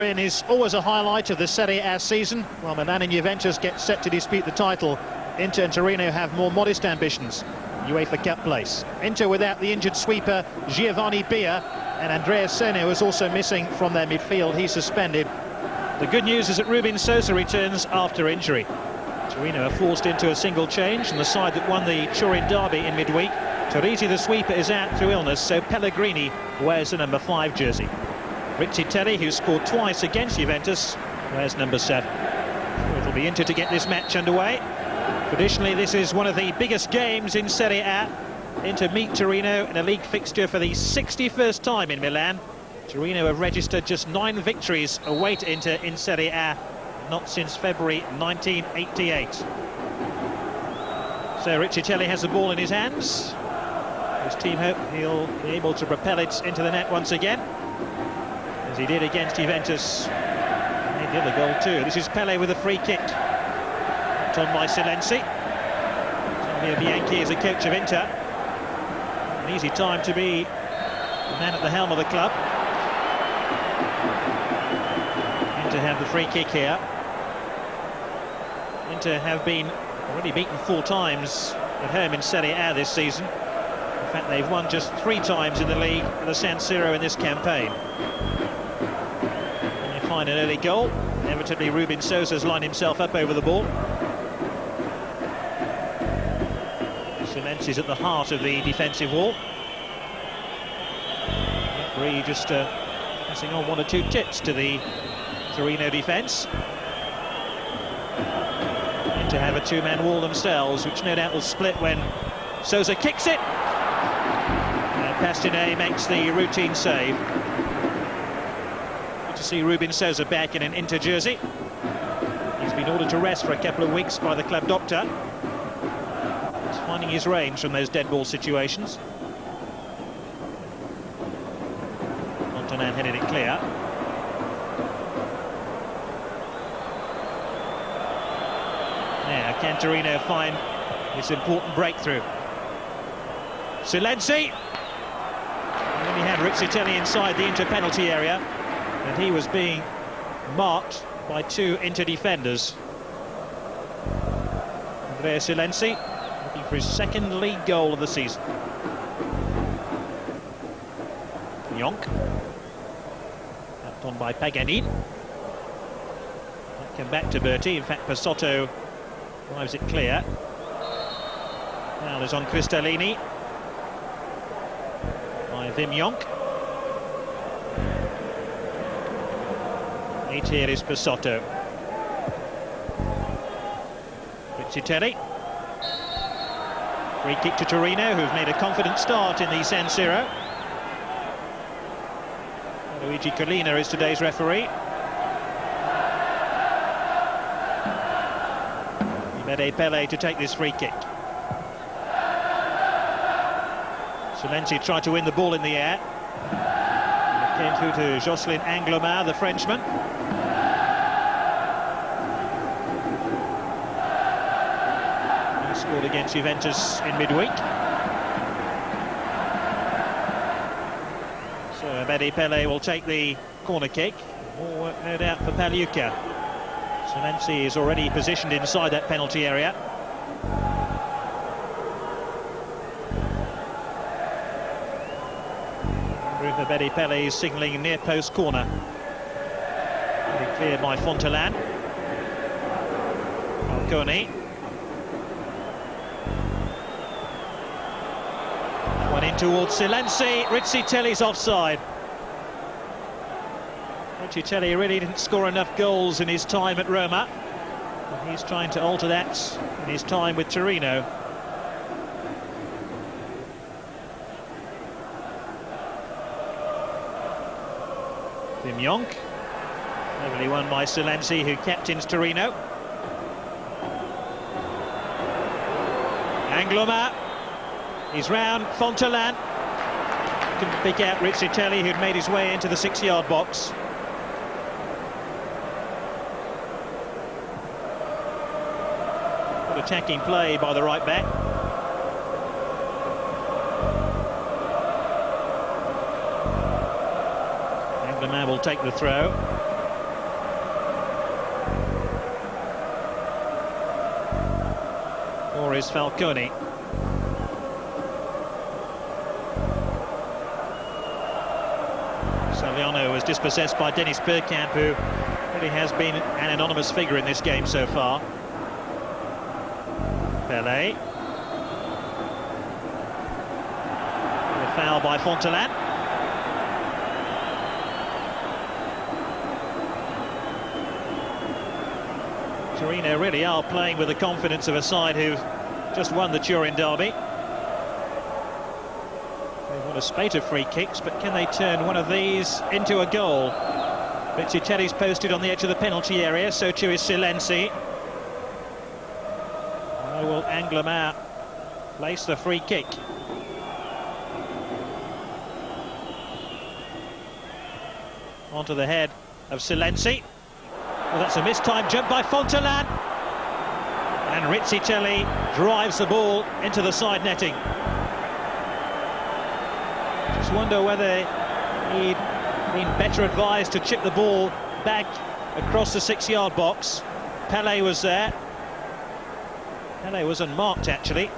Is always a highlight of the Serie A season. While Milan and Juventus get set to dispute the title, Inter and Torino have more modest ambitions. UEFA Cup place. Inter without the injured sweeper Giovanni Bia, and Andrea Seno is also missing from their midfield. He's suspended. The good news is that Rubin Sosa returns after injury. Torino are forced into a single change, and the side that won the Turin derby in midweek, Torisi the sweeper, is out through illness, so Pellegrini wears the number 5 jersey. Rizzitelli, who scored twice against Juventus, wears number 7. It'll be Inter to get this match underway. Traditionally, this is one of the biggest games in Serie A. Inter meet Torino in a league fixture for the 61st time in Milan. Torino have registered just 9 victories away to Inter in Serie A, not since February 1988. So Rizzitelli has the ball in his hands. His team hope he'll be able to propel it into the net once again, as he did against Juventus. He made the other goal too. This is Pele with a free kick. Knocked on by Silenzi. Silvio Bianchi is the coach of Inter. An easy time to be the man at the helm of the club. Inter have the free kick here. Inter have been already beaten 4 times at home in Serie A this season. In fact, they've won just 3 times in the league at the San Siro in this campaign. Find an early goal. Inevitably, Rubin Sosa's lined himself up over the ball. Silenzi's at the heart of the defensive wall. Referee just passing on 1 or 2 tips to the Torino defence. To have a 2-man wall themselves, which no doubt will split when Sosa kicks it. And Pastine makes the routine save. To see Rubin Sosa back in an Inter jersey. He's been ordered to rest for a couple of weeks by the club doctor. He's finding his range from those dead ball situations. Montanan headed it clear. Now, can Torino find this important breakthrough? Silenzi! And then he had Rizzitelli inside the Inter penalty area, and he was being marked by 2 Inter defenders. Andrea Silenzi looking for his 2nd league goal of the season. Yonk. Tapped on by Paganin. Come back to Berti. In fact, Pasotto drives it clear. Now there's on Cristallini by Wim Jonk. 8 here is Pasotto. Rizzitelli. Free kick to Torino, who've made a confident start in the San Siro. Luigi Collina is today's referee. Pele to take this free kick. Silenzi tried to win the ball in the air. It came through to Jocelyn Anglomar, the Frenchman. He scored against Juventus in midweek. So Pele will take the corner kick. More work, no doubt, for Pagliuca. Silenzi is already positioned inside that penalty area. Rubabedi Pele is signalling near post corner. Cleared by Fontelan. Falconi. One in towards Silenzi. Rizzitelli's offside. Rizzitelli really didn't score enough goals in his time at Roma. But he's trying to alter that in his time with Torino. Wim Jonk. Heavily won by Silenzi, who captains Torino. Anglomar. He's round Fontelan. Couldn't pick out Rizzitelli, who'd made his way into the 6-yard box. Good attacking play by the right back. Anglomar will take the throw. is Falcone. Stagione was dispossessed by Dennis Bergkamp, who really has been an anonymous figure in this game so far. Pelé. A foul by Fontelan. Torino really are playing with the confidence of a side who've just won the Turin derby. They've won a spate of free kicks, but can they turn one of these into a goal? Rizzitelli's posted on the edge of the penalty area, so too is Silenzi. Now will Anglemat place the free kick? Onto the head of Silenzi. Well, that's a mistimed jump by Fontelan. And Rizzitelli drives the ball into the side netting. Just wonder whether he'd been better advised to chip the ball back across the 6-yard box. Pelé was there. Pelé was unmarked, actually.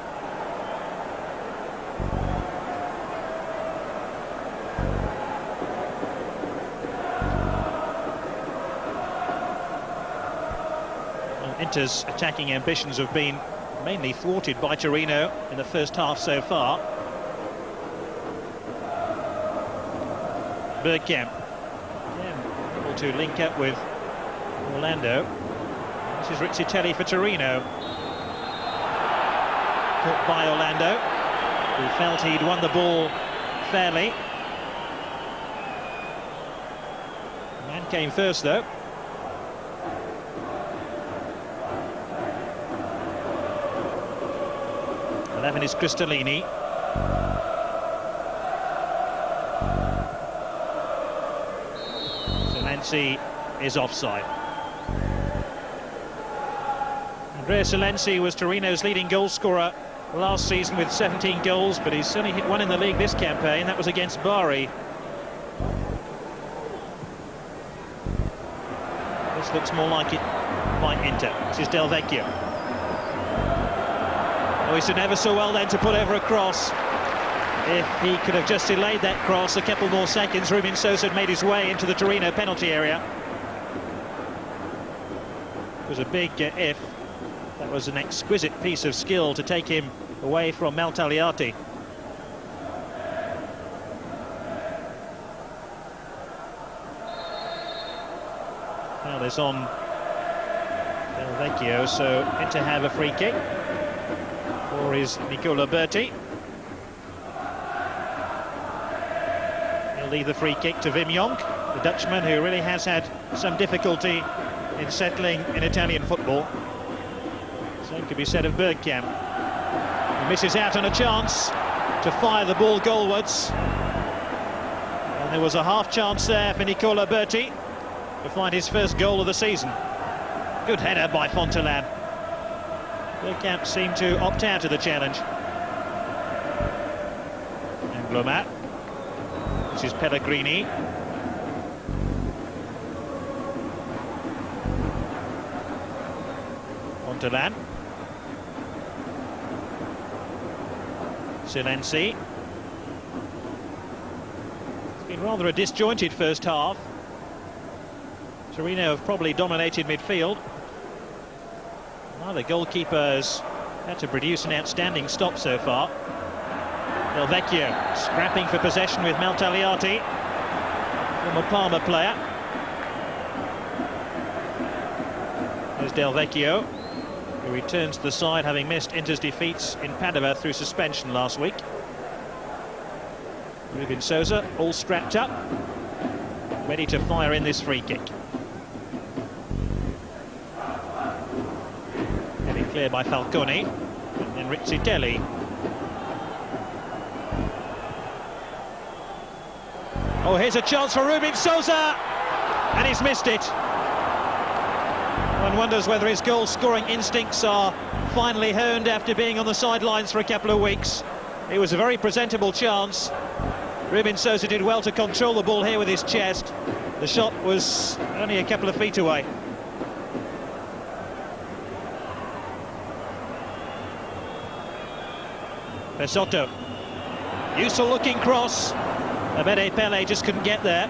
Inter's attacking ambitions have been mainly thwarted by Torino in the first half so far. Bergkamp again able to link up with Orlando. This is Rizzitelli for Torino. Caught by Orlando, who felt he'd won the ball fairly. The man came first, though. Is Cristallini. Silenzi is offside. Andrea Silenzi was Torino's leading goal scorer last season with 17 goals, but he's only hit one in the league this campaign. That was against Bari. This looks more like it by Inter. This is Del Vecchio. Oh, he's done ever so well then to put over a cross. If he could have just delayed that cross a couple more seconds, Rubin Sosa had made his way into the Torino penalty area. It was a big if. That was an exquisite piece of skill to take him away from Maltagliati. Now there's on Del Vecchio, so Inter have a free kick. Or is Nicola Berti. He'll leave the free kick to Wim Jonk, the Dutchman who really has had some difficulty in settling in Italian football. Same could be said of Bergkamp. He misses out on a chance to fire the ball goalwards. And there was a half chance there for Nicola Berti to find his first goal of the season. Good header by Fontelan. Bergkamp seemed to opt out of the challenge. Anglemat. This is Pellegrini. Fontelan. Silenzi. It's been rather a disjointed first half. Torino have probably dominated midfield. The goalkeeper's had to produce an outstanding stop so far. Del Vecchio scrapping for possession with Maltagliati, former Parma player. There's Del Vecchio, who returns to the side having missed Inter's defeats in Padova through suspension last week. Rubin Sosa all strapped up, ready to fire in this free kick. Cleared by Falcone, and then Rizzitelli. Oh, here's a chance for Rubin Sosa, and he's missed it. One wonders whether his goal-scoring instincts are finally honed after being on the sidelines for a couple of weeks. It was a very presentable chance. Rubin Sosa did well to control the ball here with his chest. The shot was only a couple of feet away. Pesotto. Useful looking cross. Abede Pele just couldn't get there.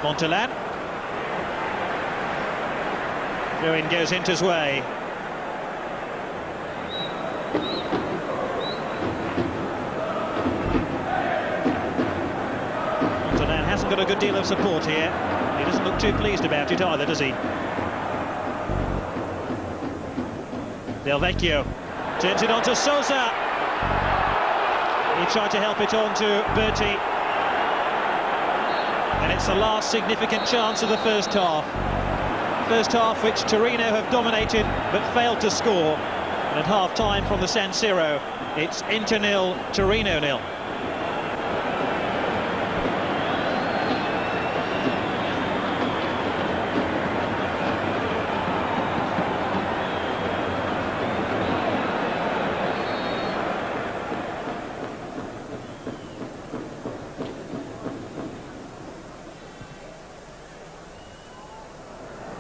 Montelan. Throw-in goes Inter's way. Montelan hasn't got a good deal of support here. He doesn't look too pleased about it either, does he? Del Vecchio turns it on to Sousa. He tried to help it on to Berti. And it's the last significant chance of the first half. First half which Torino have dominated but failed to score. And at half-time from the San Siro, it's Inter 0, Torino 0.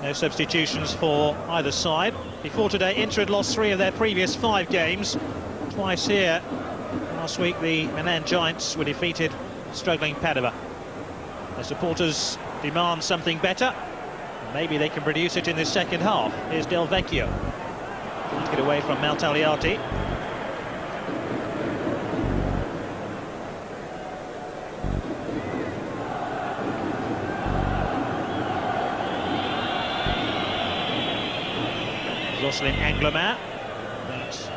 No substitutions for either side. Before today, Inter had lost 3 of their previous 5 games. Twice here. Last week, the Milan Giants were defeated, struggling Padova. The supporters demand something better. Maybe they can produce it in the second half. Here's Del Vecchio. Trying to get away from Maltagliati. Jocelyn Anglemat, that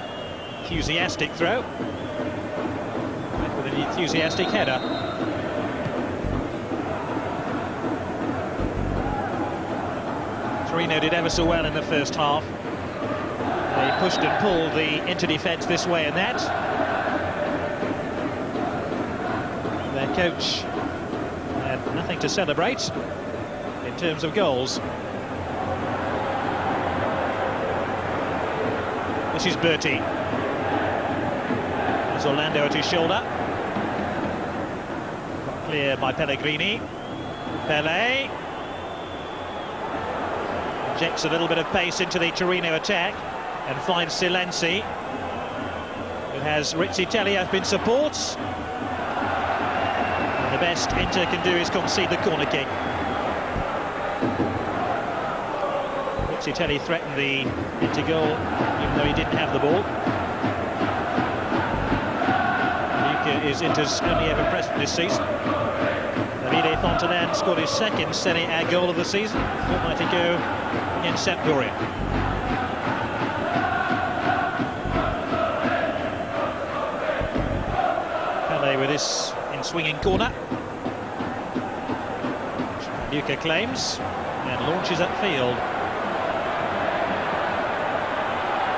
enthusiastic throw, with an enthusiastic header. Torino did ever so well in the first half. They pushed and pulled the Inter defence this way and that. Their coach had nothing to celebrate in terms of goals. This is Berti. There's Orlando at his shoulder. Clear by Pellegrini. Pele. Injects a little bit of pace into the Torino attack and finds Silenzi, who has Rizzitelli up in support. And the best Inter can do is concede the corner kick. Rizzitelli threatened the Inter goal, even though he didn't have the ball. Luca is Inter's only ever present this season. Davide Fontanan scored his second Serie A goal of the season a fortnight ago against Sampdoria. Pele with this in swinging corner. Luca claims and launches upfield.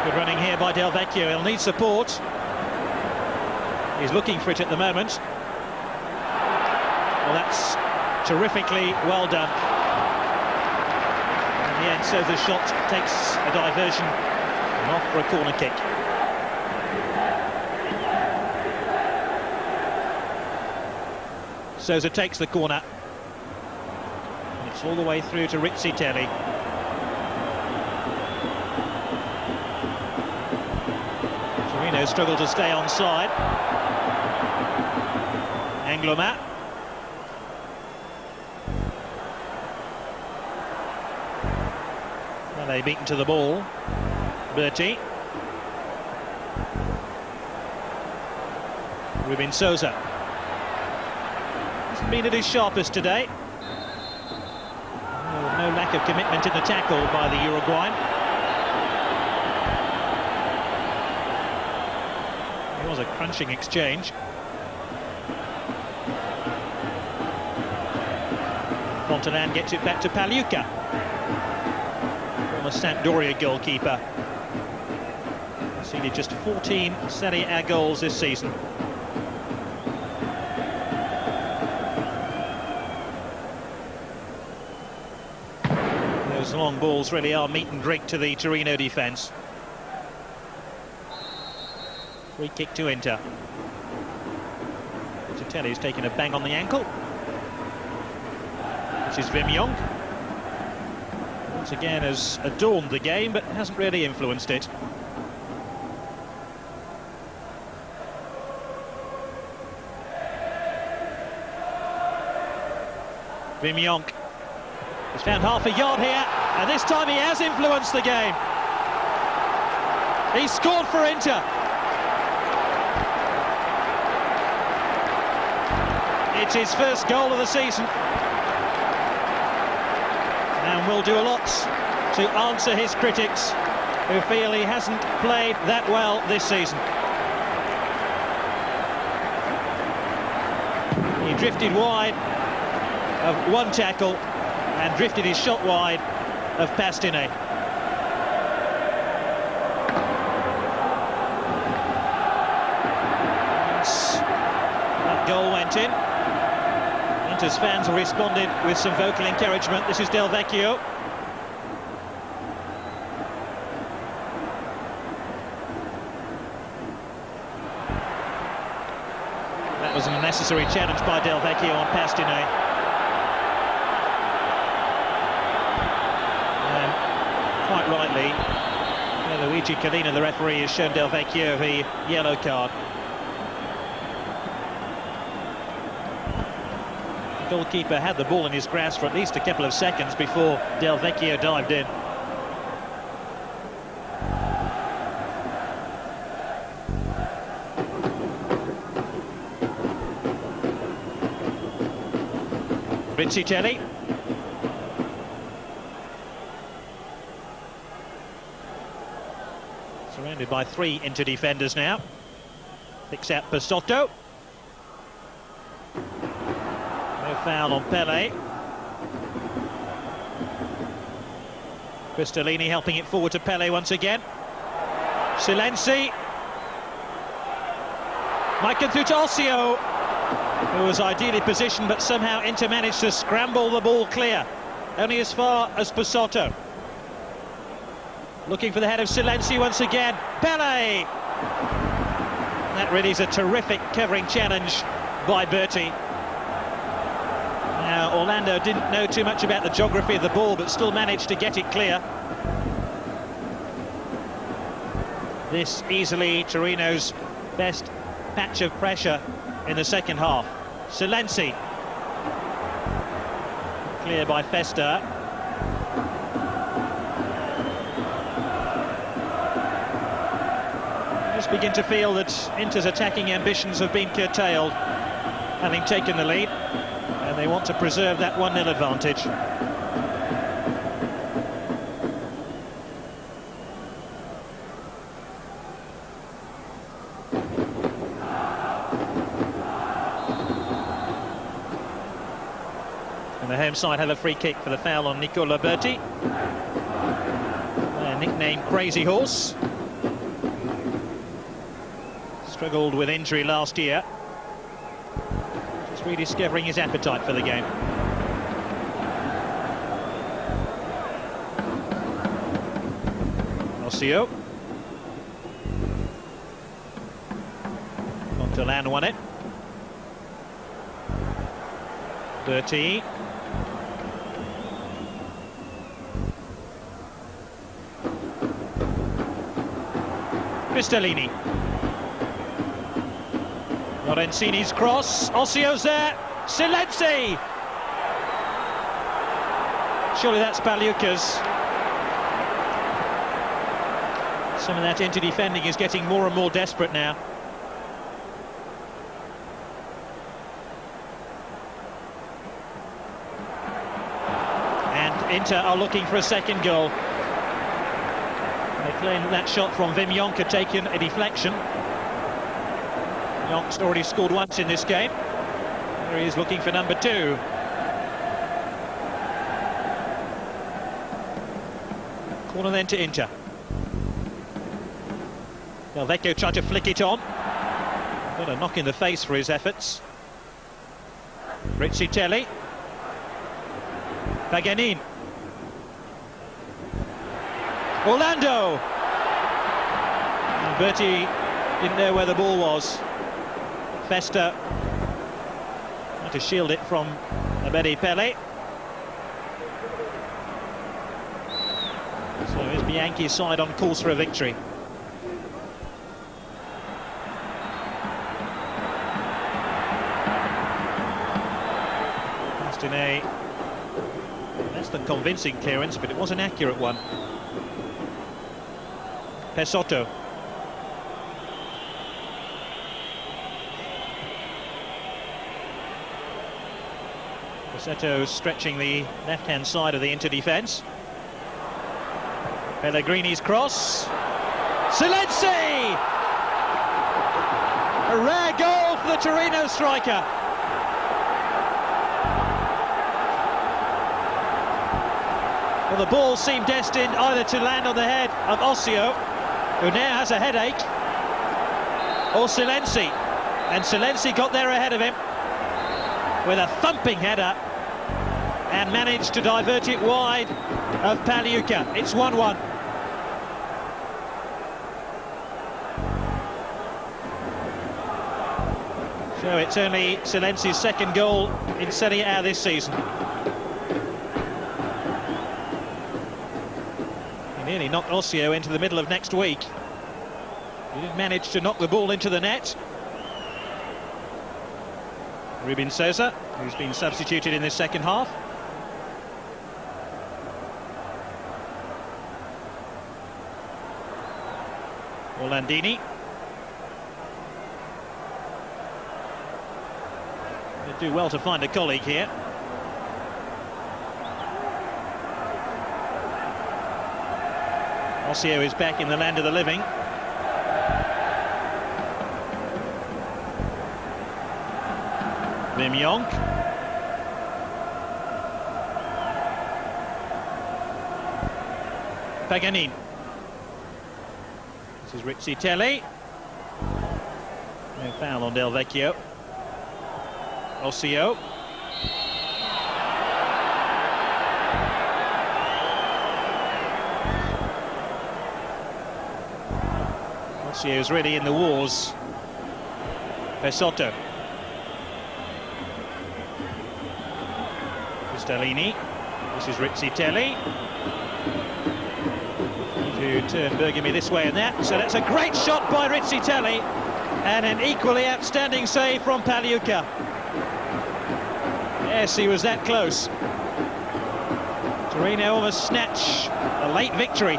Good running here by Del Vecchio. He'll need support. He's looking for it at the moment. Well, that's terrifically well done. In the end, so the shot takes a diversion and off for a corner kick. Sousa takes the corner. And it's all the way through to Rizzitelli. Torino struggle to stay onside. Anglemat. Well, they beaten to the ball. Berti. Ruben Sousa. Hasn't been at his sharpest today. No lack of commitment in the tackle by the Uruguayan. It was a crunching exchange. Fontanan gets it back to Pagliuca, former Sampdoria goalkeeper. Conceded just 14 Serie A goals this season. Those long balls really are meat and drink to the Torino defence. Free kick to Inter. Rizzitelli's taken a bang on the ankle. This is Wim Jonk. Once again has adorned the game, but hasn't really influenced it. Wim Jonk has found half a yard here, and this time he has influenced the game. He scored for Inter. It's his first goal of the season, and will do a lot to answer his critics who feel he hasn't played that well this season. He drifted wide of one tackle and drifted his shot wide of Stagione. That goal went in. Inter's fans have responded with some vocal encouragement. This is Del Vecchio. That was an unnecessary challenge by Del Vecchio on Stagione. Quite rightly, Luigi Collina, the referee, has shown Del Vecchio the yellow card. The goalkeeper had the ball in his grasp for at least a couple of seconds before Del Vecchio dived in. Rizzitelli. Surrounded by three Inter defenders now. Picks out Pesotto. No foul on Pele. Cristolini helping it forward to Pele once again. Silenzi. Mike through to Ossio, who was ideally positioned, but somehow Inter managed to scramble the ball clear. Only as far as Pesotto. Looking for the head of Silenzi once again. Pele! That really is a terrific covering challenge by Berti. Now, Orlando didn't know too much about the geography of the ball, but still managed to get it clear. This easily Torino's best patch of pressure in the second half. Silenzi. Clear by Festa. Begin to feel that Inter's attacking ambitions have been curtailed, having taken the lead, and they want to preserve that 1-0 advantage. And the home side have a free kick for the foul on Nicola Berti, nicknamed Crazy Horse. Struggled with injury last year. Just rediscovering his appetite for the game. Ossio. Montelan won it. Berti. Cristolini. Lorenzini's cross, Ossio's there, Silenzi! Surely that's Pagliuca's. Some of that Inter defending is getting more and more desperate now. And Inter are looking for a second goal. They claim that shot from Wim Jonk had taken a deflection. Jonk's already scored once in this game. There he is looking for number 2. Corner then to Inter. Del Vecchio tried to flick it on. Got a knock in the face for his efforts. Rizzitelli. Paganin. Orlando. And Berti didn't know where the ball was. Festa tried to shield it from Abedi Pele. Bianchi's side on course for a victory. Stagione, less than convincing clearance, but it was an accurate one. Pesotto. Pesotto stretching the left-hand side of the Inter defence. Pellegrini's cross. Silenzi! A rare goal for the Torino striker. Well, the ball seemed destined either to land on the head of Ossio, who now has a headache, or Silenzi. And Silenzi got there ahead of him with a thumping header and managed to divert it wide of Pagliuca. It's 1-1. So it's only Silenzi's second goal in Serie A this season. He nearly knocked Ossio into the middle of next week. He didn't manage to knock the ball into the net. Ruben Sosa, who's been substituted in this second half. Orlandini. They do well to find a colleague here. Ossio is back in the land of the living. Wim Jonk. Paganini. This is Rizzitelli. No foul on Del Vecchio. Ossio. Ossio's really in the wars. Pesotto. Stellini. This is Rizzitelli. To turn Bergami this way and that. So that's a great shot by Rizzitelli and an equally outstanding save from Pagliuca. Yes, he was that close. Torino almost snatch a late victory.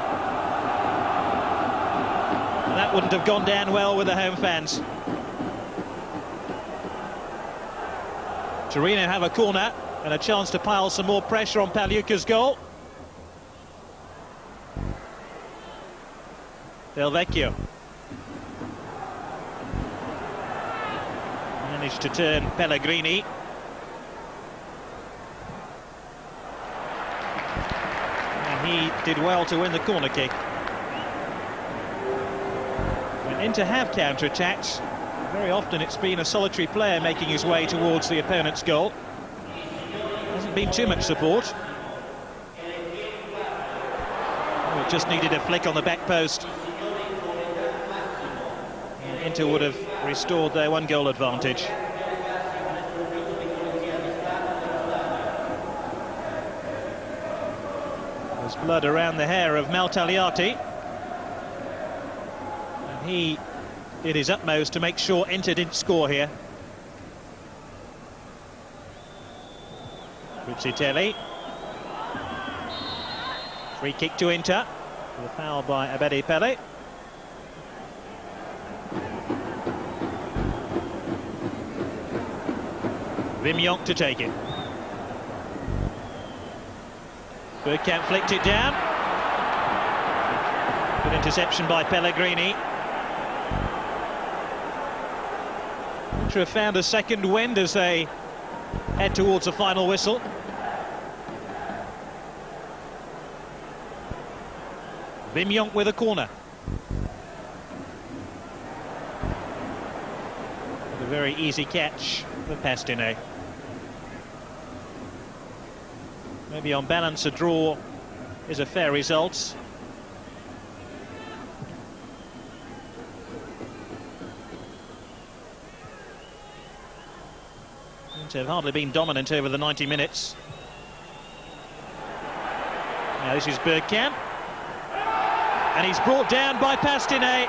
And that wouldn't have gone down well with the home fans. Torino have a corner and a chance to pile some more pressure on Pagliuca's goal. Del Vecchio managed to turn Pellegrini. And he did well to win the corner kick. When Inter have counter-attacked, very often it's been a solitary player making his way towards the opponent's goal. Hasn't been too much support. Oh, it just needed a flick on the back post. Inter would have restored their one-goal advantage. There's blood around the hair of Maltagliati. And he did his utmost to make sure Inter didn't score here. Rizzitelli. Free kick to Inter. The foul by Abedi Pele. Wim Jonk to take it. Bergkamp flicked it down. Good interception by Pellegrini. Inter have found a second wind as they head towards the final whistle. Wim Jonk with a corner. A very easy catch for Pastine. Maybe on balance a draw is a fair result. Inter have hardly been dominant over the 90 minutes. Now this is Bergkamp. and he's brought down by Pastine.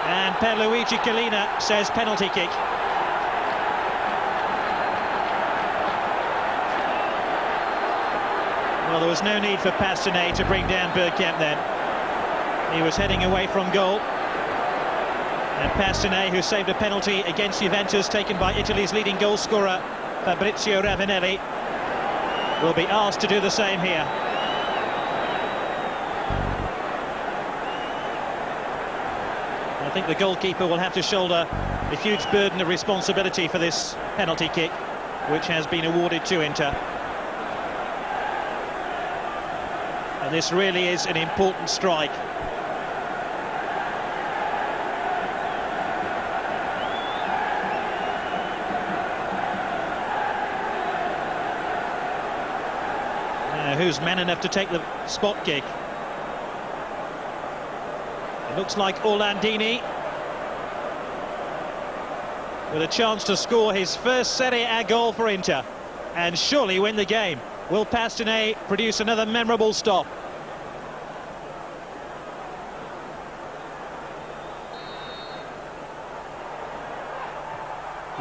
And Pierluigi Collina says penalty kick. Well, there was no need for Pastine to bring down Bergkamp then. He was heading away from goal. And Pastine, who saved a penalty against Juventus taken by Italy's leading goal scorer Fabrizio Ravanelli, will be asked to do the same here. I think the goalkeeper will have to shoulder a huge burden of responsibility for this penalty kick, which has been awarded to Inter. And this really is an important strike. Now, who's man enough to take the spot kick? It looks like Orlandini, with a chance to score his first Serie A goal for Inter and surely win the game. Will Pastine produce another memorable stop?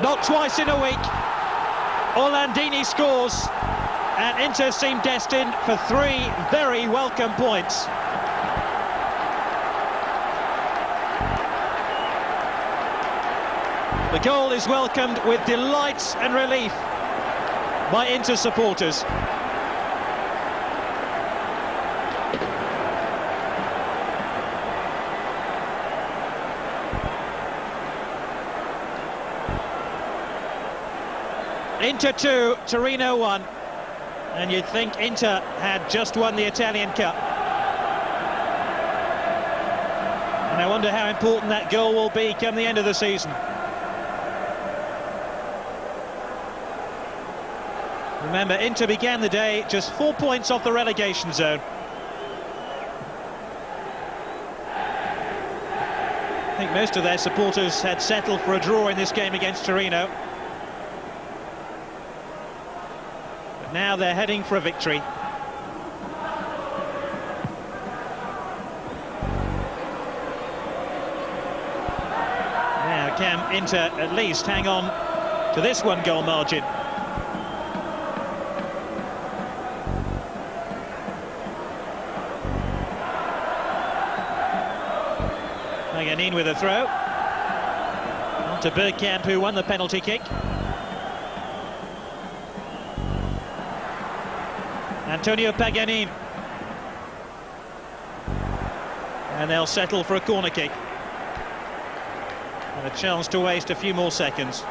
Not twice in a week. Orlandini scores, and Inter seem destined for 3 very welcome points. The goal is welcomed with delight and relief by Inter supporters. Inter 2, Torino 1, and you'd think Inter had just won the Italian Cup. And I wonder how important that goal will be come the end of the season. Remember, Inter began the day just 4 points off the relegation zone. I think most of their supporters had settled for a draw in this game against Torino. But now they're heading for a victory. Now can Inter at least hang on to this 1-goal margin? Paganin with a throw. On to Bergkamp, who won the penalty kick. Antonio Paganin. And they'll settle for a corner kick. And a chance to waste a few more seconds.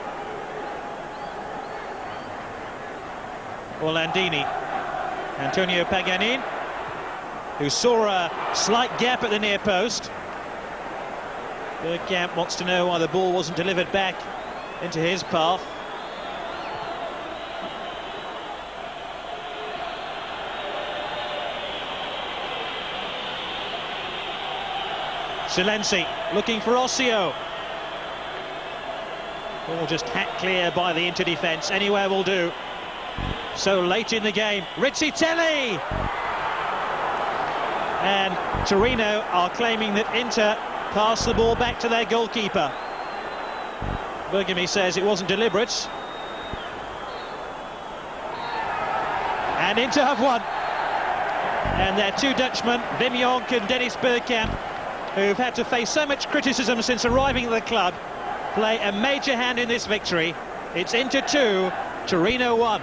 Orlandini. Antonio Paganin, who saw a slight gap at the near post. Bergkamp wants to know why the ball wasn't delivered back into his path. Silenzi looking for Ossio. Ball just hacked clear by the Inter defence. Anywhere will do. So late in the game, Rizzitelli! And Torino are claiming that Inter passed the ball back to their goalkeeper. Bergami says it wasn't deliberate. And Inter have won. And their 2 Dutchmen, Wim Jonk and Dennis Bergkamp, who've had to face so much criticism since arriving at the club, play a major hand in this victory. It's Inter 2, Torino 1.